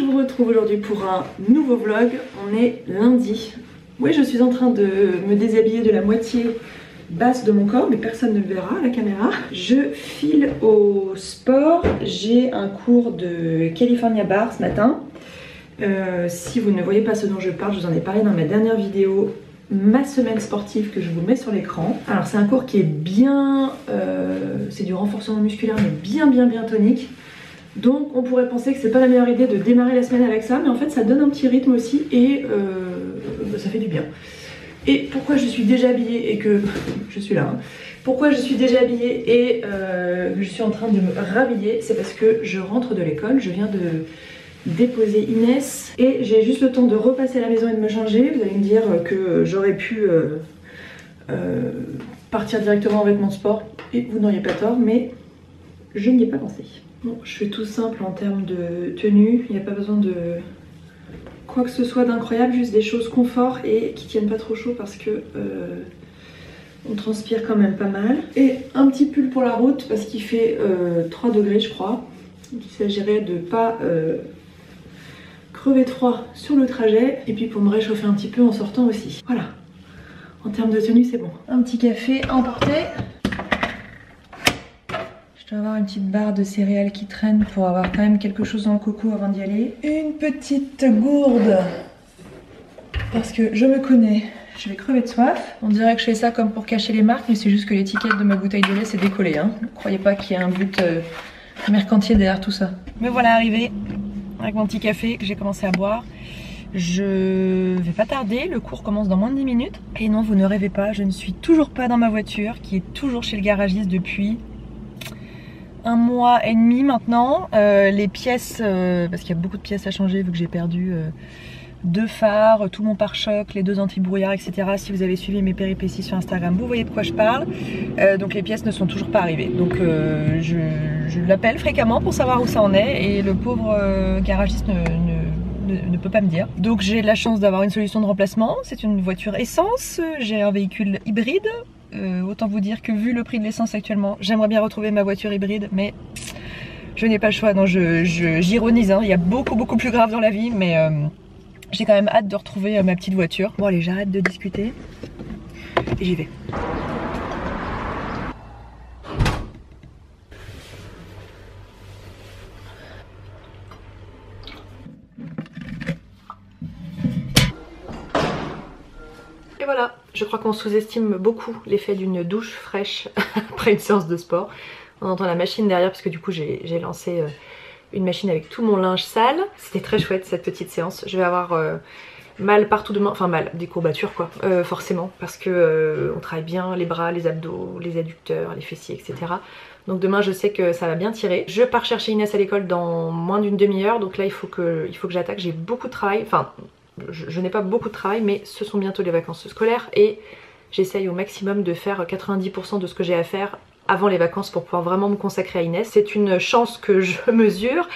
vous retrouve aujourd'hui pour un nouveau vlog. On est lundi. Oui, je suis en train de me déshabiller de la moitié basse de mon corps, mais personne ne le verra à la caméra. Je file au sport. J'ai un cours de California Bar ce matin. Si vous ne voyez pas ce dont je parle, je vous en ai parlé dans ma dernière vidéo, ma semaine sportive que je vous mets sur l'écran. Alors c'est un cours qui est bien, c'est du renforcement musculaire mais bien tonique. Donc on pourrait penser que c'est pas la meilleure idée de démarrer la semaine avec ça, mais en fait ça donne un petit rythme aussi et ça fait du bien. Et pourquoi je suis déjà habillée et que je suis là, hein. Pourquoi je suis déjà habillée et que je suis en train de me rhabiller, c'est parce que je rentre de l'école, je viens de déposer Inès et j'ai juste le temps de repasser à la maison et de me changer. Vous allez me dire que j'aurais pu partir directement en vêtements de sport et vous n'auriez pas tort, mais je n'y ai pas pensé. Bon, je fais tout simple en termes de tenue, il n'y a pas besoin de quoi que ce soit d'incroyable, juste des choses confort et qui tiennent pas trop chaud parce que on transpire quand même pas mal. Et un petit pull pour la route parce qu'il fait 3 degrés je crois. Donc il s'agirait de pas crever de froid sur le trajet et puis pour me réchauffer un petit peu en sortant aussi. Voilà, en termes de tenue c'est bon. Un petit café à emporter. Je dois avoir une petite barre de céréales qui traîne pour avoir quand même quelque chose dans le coco avant d'y aller. Une petite gourde parce que je me connais, je vais crever de soif. On dirait que je fais ça comme pour cacher les marques, mais c'est juste que l'étiquette de ma bouteille de lait s'est décollée, hein. Ne croyez pas qu'il y a un but mercantile derrière tout ça. Me voilà arrivée avec mon petit café que j'ai commencé à boire. Je vais pas tarder, le cours commence dans moins de 10 minutes. Et non, vous ne rêvez pas, je ne suis toujours pas dans ma voiture qui est toujours chez le garagiste depuis 1 mois et demi maintenant. Les pièces, parce qu'il y a beaucoup de pièces à changer vu que j'ai perdu 2 phares, tout mon pare-choc, les 2 anti-brouillard, etc. Si vous avez suivi mes péripéties sur Instagram, vous voyez de quoi je parle. Donc les pièces ne sont toujours pas arrivées. Donc je l'appelle fréquemment pour savoir où ça en est et le pauvre garagiste ne peut pas me dire. Donc j'ai la chance d'avoir une solution de remplacement. C'est une voiture essence, j'ai un véhicule hybride. Autant vous dire que vu le prix de l'essence actuellement, j'aimerais bien retrouver ma voiture hybride, mais je n'ai pas le choix. Non, j'ironise, hein. Il y a beaucoup plus grave dans la vie, mais j'ai quand même hâte de retrouver ma petite voiture. Bon allez, j'arrête de discuter et j'y vais. Et voilà, je crois qu'on sous-estime beaucoup l'effet d'une douche fraîche après une séance de sport. On entend la machine derrière parce que du coup j'ai lancé une machine avec tout mon linge sale. C'était très chouette cette petite séance. Je vais avoir mal partout demain, enfin mal, des courbatures quoi, forcément, parce que on travaille bien les bras, les abdos, les adducteurs, les fessiers, etc. Donc demain je sais que ça va bien tirer. Je pars chercher Inès à l'école dans moins d'une demi-heure, donc là il faut que j'attaque. J'ai beaucoup de travail, enfin je n'ai pas beaucoup de travail, mais ce sont bientôt les vacances scolaires et j'essaye au maximum de faire 90% de ce que j'ai à faire avant les vacances pour pouvoir vraiment me consacrer à Inès. C'est une chance que je mesure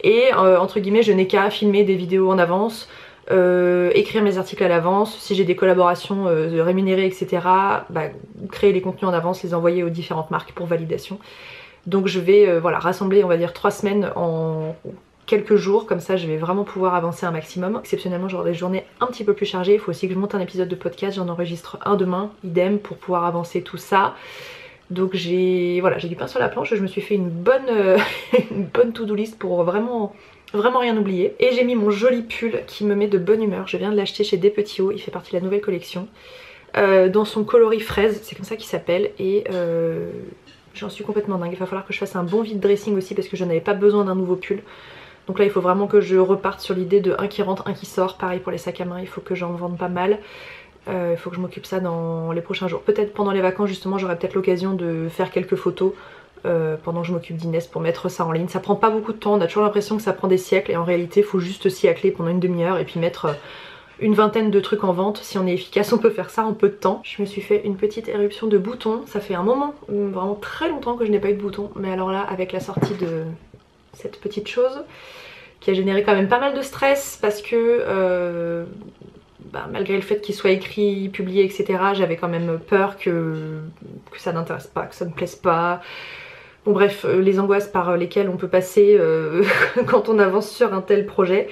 et entre guillemets je n'ai qu'à filmer des vidéos en avance, écrire mes articles à l'avance, si j'ai des collaborations rémunérées etc, bah, créer les contenus en avance, les envoyer aux différentes marques pour validation. Donc je vais voilà, rassembler on va dire 3 semaines en quelques jours, comme ça je vais vraiment pouvoir avancer un maximum. Exceptionnellement j'aurai des journées un petit peu plus chargées, il faut aussi que je monte un épisode de podcast, j'en enregistre un demain, idem pour pouvoir avancer tout ça. Donc j'ai du pain sur la planche, je me suis fait une bonne to-do list pour vraiment rien oublier. Et j'ai mis mon joli pull qui me met de bonne humeur, je viens de l'acheter chez Des Petits Hauts, il fait partie de la nouvelle collection. Dans son coloris fraise, c'est comme ça qu'il s'appelle et j'en suis complètement dingue. Il va falloir que je fasse un bon vide dressing aussi parce que je n'avais pas besoin d'un nouveau pull. Donc là il faut vraiment que je reparte sur l'idée de un qui rentre, un qui sort. Pareil pour les sacs à main, il faut que j'en vende pas mal. Il faut que je m'occupe ça dans les prochains jours. Peut-être pendant les vacances justement j'aurai peut-être l'occasion de faire quelques photos pendant que je m'occupe d'Inès pour mettre ça en ligne. Ça prend pas beaucoup de temps, on a toujours l'impression que ça prend des siècles et en réalité il faut juste s'y atteler pendant une demi-heure et puis mettre une vingtaine de trucs en vente. Si on est efficace on peut faire ça en peu de temps. Je me suis fait une petite éruption de boutons, ça fait un moment, vraiment très longtemps que je n'ai pas eu de boutons, mais alors là avec la sortie de cette petite chose qui a généré quand même pas mal de stress parce que malgré le fait qu'il soit écrit, publié, etc. j'avais quand même peur que ça n'intéresse pas, que ça ne plaise pas. Bon bref, les angoisses par lesquelles on peut passer quand on avance sur un tel projet.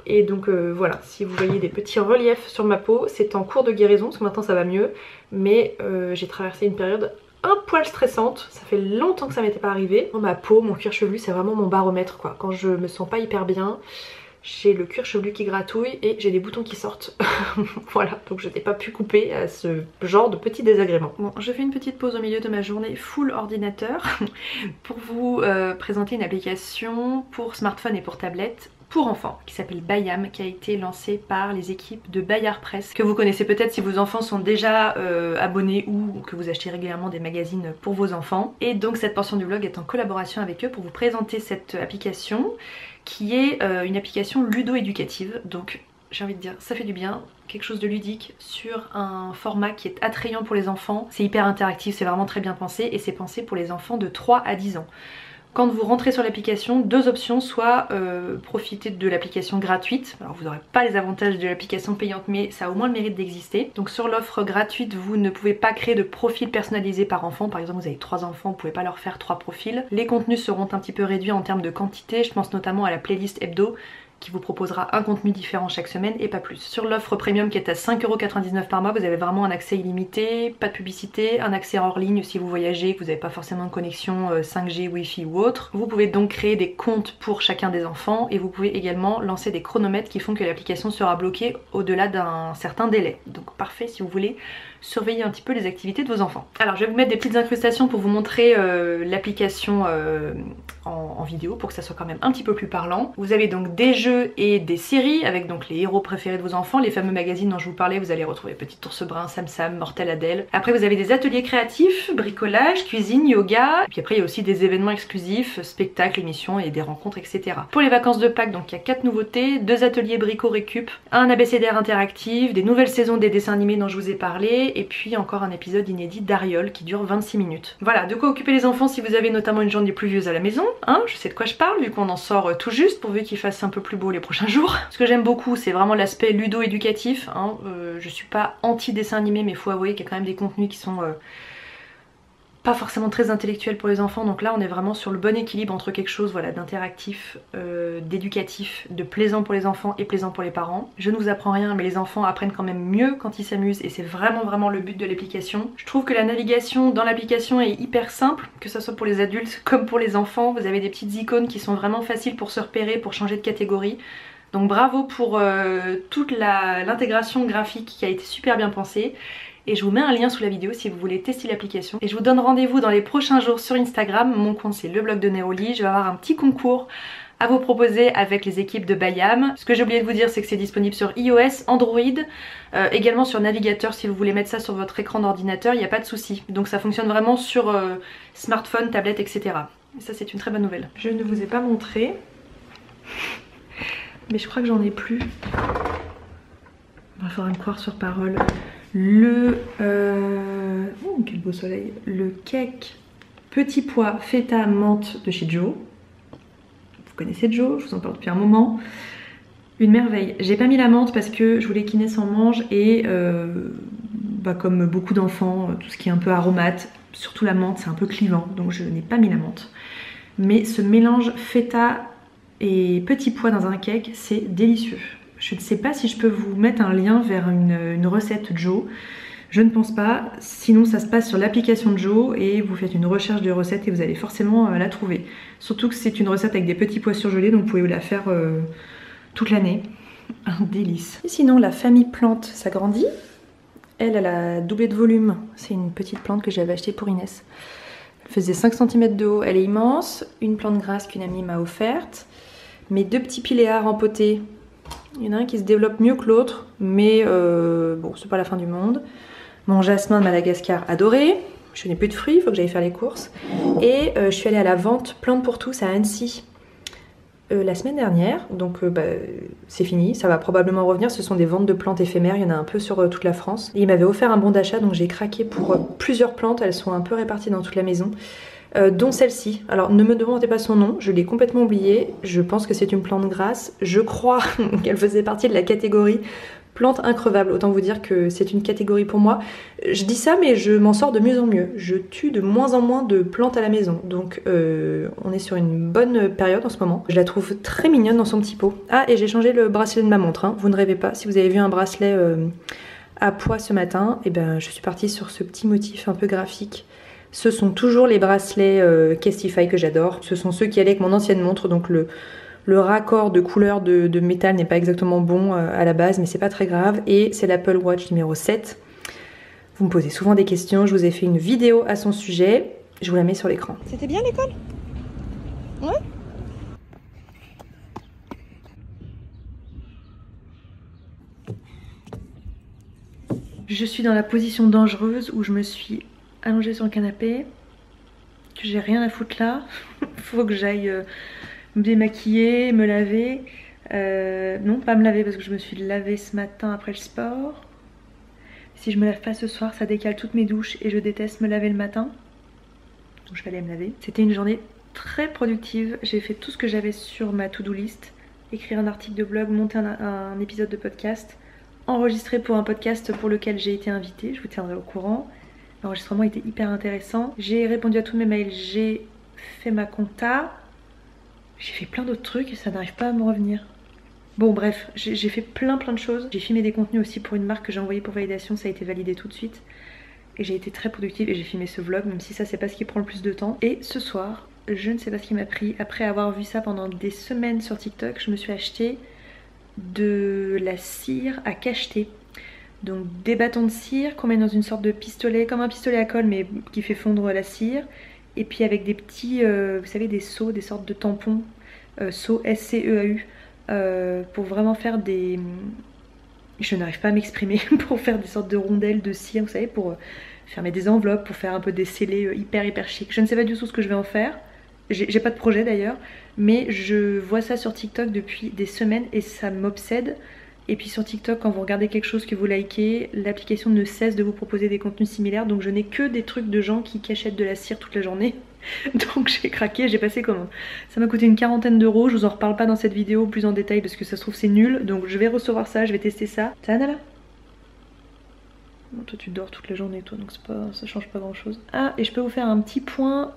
Et donc voilà, si vous voyez des petits reliefs sur ma peau, c'est en cours de guérison parce que maintenant ça va mieux. Mais j'ai traversé une période un poil stressante, ça fait longtemps que ça m'était pas arrivé. Ma peau, mon cuir chevelu, c'est vraiment mon baromètre quoi. Quand je me sens pas hyper bien, j'ai le cuir chevelu qui gratouille et j'ai des boutons qui sortent. Voilà, donc je n'ai pas pu couper à ce genre de petits désagréments. Bon, je fais une petite pause au milieu de ma journée full ordinateur pour vous présenter une application pour smartphone et pour tablette pour enfants qui s'appelle Bayam, qui a été lancée par les équipes de Bayard Press, que vous connaissez peut-être si vos enfants sont déjà abonnés ou que vous achetez régulièrement des magazines pour vos enfants. Et donc cette portion du vlog est en collaboration avec eux pour vous présenter cette application qui est une application ludo-éducative. Donc j'ai envie de dire, ça fait du bien, quelque chose de ludique sur un format qui est attrayant pour les enfants. C'est hyper interactif, c'est vraiment très bien pensé et c'est pensé pour les enfants de 3 à 10 ans. Quand vous rentrez sur l'application, deux options, soit profiter de l'application gratuite, alors vous n'aurez pas les avantages de l'application payante mais ça a au moins le mérite d'exister. Donc sur l'offre gratuite, vous ne pouvez pas créer de profil personnalisé par enfant, par exemple vous avez 3 enfants, vous ne pouvez pas leur faire 3 profils. Les contenus seront un petit peu réduits en termes de quantité, je pense notamment à la playlist hebdo, qui vous proposera un contenu différent chaque semaine et pas plus. Sur l'offre premium qui est à 5,99€ par mois, vous avez vraiment un accès illimité, pas de publicité, un accès hors ligne si vous voyagez, que vous n'avez pas forcément de connexion 5G, Wi-Fi ou autre. Vous pouvez donc créer des comptes pour chacun des enfants et vous pouvez également lancer des chronomètres qui font que l'application sera bloquée au-delà d'un certain délai. Donc parfait si vous voulez surveiller un petit peu les activités de vos enfants. Alors je vais vous mettre des petites incrustations pour vous montrer l'application en vidéo pour que ça soit quand même un petit peu plus parlant. Vous avez donc des jeux et des séries avec donc les héros préférés de vos enfants, les fameux magazines dont je vous parlais, vous allez retrouver Petit Ours Brun, Sam Sam, Mortel Adèle. Après vous avez des ateliers créatifs, bricolage, cuisine, yoga, et puis après il y a aussi des événements exclusifs, spectacles, émissions et des rencontres, etc. Pour les vacances de Pâques, donc il y a 4 nouveautés, 2 ateliers brico récup, un abécédaire interactif, des nouvelles saisons des dessins animés dont je vous ai parlé, et puis encore un épisode inédit d'Ariol qui dure 26 minutes. Voilà, de quoi occuper les enfants si vous avez notamment une journée pluvieuse à la maison, hein, je sais de quoi je parle vu qu'on en sort tout juste pourvu qu'il fasse un peu plus beau les prochains jours. Ce que j'aime beaucoup c'est vraiment l'aspect ludo-éducatif, hein. Je suis pas anti-dessin animé mais faut avouer qu'il y a quand même des contenus qui sont pas forcément très intellectuels pour les enfants, donc là on est vraiment sur le bon équilibre entre quelque chose voilà, d'interactif, d'éducatif, de plaisant pour les enfants et plaisant pour les parents. Je ne vous apprends rien mais les enfants apprennent quand même mieux quand ils s'amusent et c'est vraiment le but de l'application. Je trouve que la navigation dans l'application est hyper simple, que ce soit pour les adultes comme pour les enfants. Vous avez des petites icônes qui sont vraiment faciles pour se repérer, pour changer de catégorie. Donc bravo pour toute l'intégration graphique qui a été super bien pensée. Et je vous mets un lien sous la vidéo si vous voulez tester l'application. Et je vous donne rendez-vous dans les prochains jours sur Instagram. Mon compte c'est le blog de Neroli. Je vais avoir un petit concours à vous proposer avec les équipes de Bayam. Ce que j'ai oublié de vous dire c'est que c'est disponible sur iOS, Android, également sur navigateur si vous voulez mettre ça sur votre écran d'ordinateur, il n'y a pas de souci. Donc ça fonctionne vraiment sur smartphone, tablette, etc. Et ça c'est une très bonne nouvelle. Je ne vous ai pas montré, mais je crois que j'en ai plus. Il va falloir me croire sur parole. Le oh quel beau soleil, le cake petit pois feta menthe de chez Joe. Vous connaissez Joe, je vous en parle depuis un moment. Une merveille. J'ai pas mis la menthe parce que je voulais qu'Inès en mange et comme beaucoup d'enfants, tout ce qui est un peu aromate, surtout la menthe c'est un peu clivant donc je n'ai pas mis la menthe. Mais ce mélange feta et petit pois dans un cake c'est délicieux. Je ne sais pas si je peux vous mettre un lien vers une recette Joe. Je ne pense pas. Sinon ça se passe sur l'application de Joe et vous faites une recherche de recette et vous allez forcément la trouver. Surtout que c'est une recette avec des petits pois surgelés donc vous pouvez la faire toute l'année. Un délice. Et sinon la famille plante s'agrandit. Elle a doublé de volume. C'est une petite plante que j'avais achetée pour Inès. Elle faisait 5 cm de haut. Elle est immense. Une plante grasse qu'une amie m'a offerte. Mes 2 petits piléas en potée. Il y en a un qui se développe mieux que l'autre, mais bon, c'est pas la fin du monde. Mon jasmin de Madagascar adoré. Je n'ai plus de fruits, il faut que j'aille faire les courses. Et je suis allée à la vente Plantes pour tous à Annecy la semaine dernière. Donc c'est fini, ça va probablement revenir. Ce sont des ventes de plantes éphémères, il y en a un peu sur toute la France. Et il m'avait offert un bon d'achat, donc j'ai craqué pour plusieurs plantes. Elles sont un peu réparties dans toute la maison. Dont celle-ci. Alors ne me demandez pas son nom, je l'ai complètement oublié. Je pense que c'est une plante grasse. Je crois qu'elle faisait partie de la catégorie Plante increvable, autant vous dire que c'est une catégorie pour moi. Je dis ça mais je m'en sors de mieux en mieux. Je tue de moins en moins de plantes à la maison. Donc on est sur une bonne période en ce moment. Je la trouve très mignonne dans son petit pot. Ah, et j'ai changé le bracelet de ma montre, hein. Vous ne rêvez pas, si vous avez vu un bracelet à poids ce matin, et ben je suis partie sur ce petit motif un peu graphique. Ce sont toujours les bracelets Castify que j'adore. Ce sont ceux qui allaient avec mon ancienne montre, donc le raccord de couleur de métal n'est pas exactement bon à la base, mais c'est pas très grave. Et c'est l'Apple Watch numéro 7. Vous me posez souvent des questions, je vous ai fait une vidéo à son sujet. Je vous la mets sur l'écran. C'était bien l'école? Ouais. Je suis dans la position dangereuse où je me suis allongée sur le canapé, que j'ai rien à foutre là. Faut que j'aille me démaquiller, me laver. Non, pas me laver parce que je me suis lavée ce matin après le sport. Si je me lave pas ce soir, ça décale toutes mes douches et je déteste me laver le matin. Donc je vais aller me laver. C'était une journée très productive. J'ai fait tout ce que j'avais sur ma to-do list. Écrire un article de blog, monter un épisode de podcast, enregistrer pour un podcast pour lequel j'ai été invitée. Je vous tiendrai au courant. L'enregistrement était hyper intéressant. J'ai répondu à tous mes mails, j'ai fait ma compta. J'ai fait plein d'autres trucs et ça n'arrive pas à me revenir. Bon bref, j'ai fait plein de choses. J'ai filmé des contenus aussi pour une marque que j'ai envoyée pour validation, ça a été validé tout de suite. Et j'ai été très productive et j'ai filmé ce vlog, même si ça c'est pas ce qui prend le plus de temps. Et ce soir, je ne sais pas ce qui m'a pris. Après avoir vu ça pendant des semaines sur TikTok, je me suis acheté de la cire à cacheter. Donc des bâtons de cire qu'on met dans une sorte de pistolet, comme un pistolet à colle mais qui fait fondre la cire. Et puis avec des petits, vous savez, des seaux, des sortes de tampons, seaux SCEAU, pour vraiment faire des... Je n'arrive pas à m'exprimer, pour faire des sortes de rondelles de cire, vous savez, pour fermer des enveloppes, pour faire un peu des scellés hyper chic. Je ne sais pas du tout ce que je vais en faire, j'ai pas de projet d'ailleurs, mais je vois ça sur TikTok depuis des semaines et ça m'obsède. Et puis sur TikTok, quand vous regardez quelque chose que vous likez, l'application ne cesse de vous proposer des contenus similaires. Donc je n'ai que des trucs de gens qui achètent de la cire toute la journée. Donc j'ai craqué, j'ai passé commande. Ça m'a coûté une quarantaine d'euros, je vous en reparle pas dans cette vidéo plus en détail parce que ça se trouve c'est nul. Donc je vais recevoir ça, je vais tester ça. Ça va Nala? Bon, toi tu dors toute la journée toi, donc ça change pas grand chose. Ah, et je peux vous faire un petit point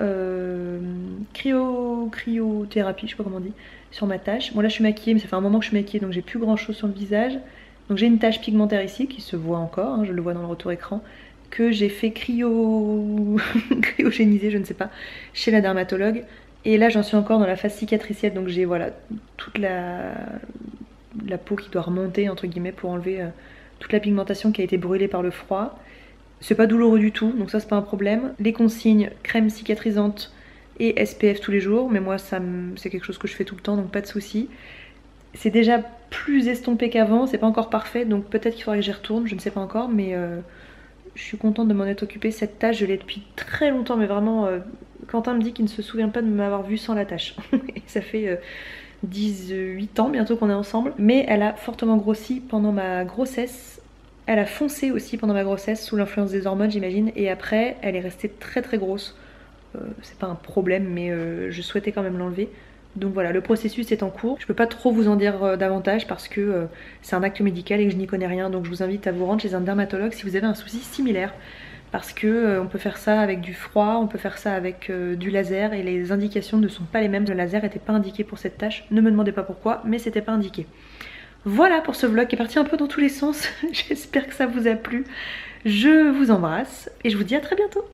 cryothérapie, je sais pas comment on dit, sur ma tache. Bon là je suis maquillée, mais ça fait un moment que je suis maquillée donc j'ai plus grand chose sur le visage. Donc j'ai une tache pigmentaire ici qui se voit encore, hein, je le vois dans le retour écran, que j'ai fait cryogéniser, je ne sais pas, chez la dermatologue. Et là j'en suis encore dans la phase cicatricielle, donc j'ai voilà toute la peau qui doit remonter entre guillemets pour enlever toute la pigmentation qui a été brûlée par le froid. C'est pas douloureux du tout, donc ça c'est pas un problème. Les consignes, crème cicatrisante et SPF tous les jours, mais moi c'est quelque chose que je fais tout le temps, donc pas de souci. C'est déjà plus estompé qu'avant, c'est pas encore parfait, donc peut-être qu'il faudrait que j'y retourne, je ne sais pas encore, mais je suis contente de m'en être occupée. Cette tache, je l'ai depuis très longtemps, mais vraiment, Quentin me dit qu'il ne se souvient pas de m'avoir vue sans la tache. Et ça fait 18 ans bientôt qu'on est ensemble, mais elle a fortement grossi pendant ma grossesse. Elle a foncé aussi pendant ma grossesse sous l'influence des hormones j'imagine, et après elle est restée très grosse. C'est pas un problème mais je souhaitais quand même l'enlever. Donc voilà, le processus est en cours. Je peux pas trop vous en dire davantage parce que c'est un acte médical et que je n'y connais rien, donc je vous invite à vous rendre chez un dermatologue si vous avez un souci similaire. Parce que on peut faire ça avec du froid, on peut faire ça avec du laser et les indications ne sont pas les mêmes. Le laser n'était pas indiqué pour cette tâche, ne me demandez pas pourquoi, mais c'était pas indiqué. Voilà pour ce vlog qui est parti un peu dans tous les sens, j'espère que ça vous a plu. Je vous embrasse et je vous dis à très bientôt.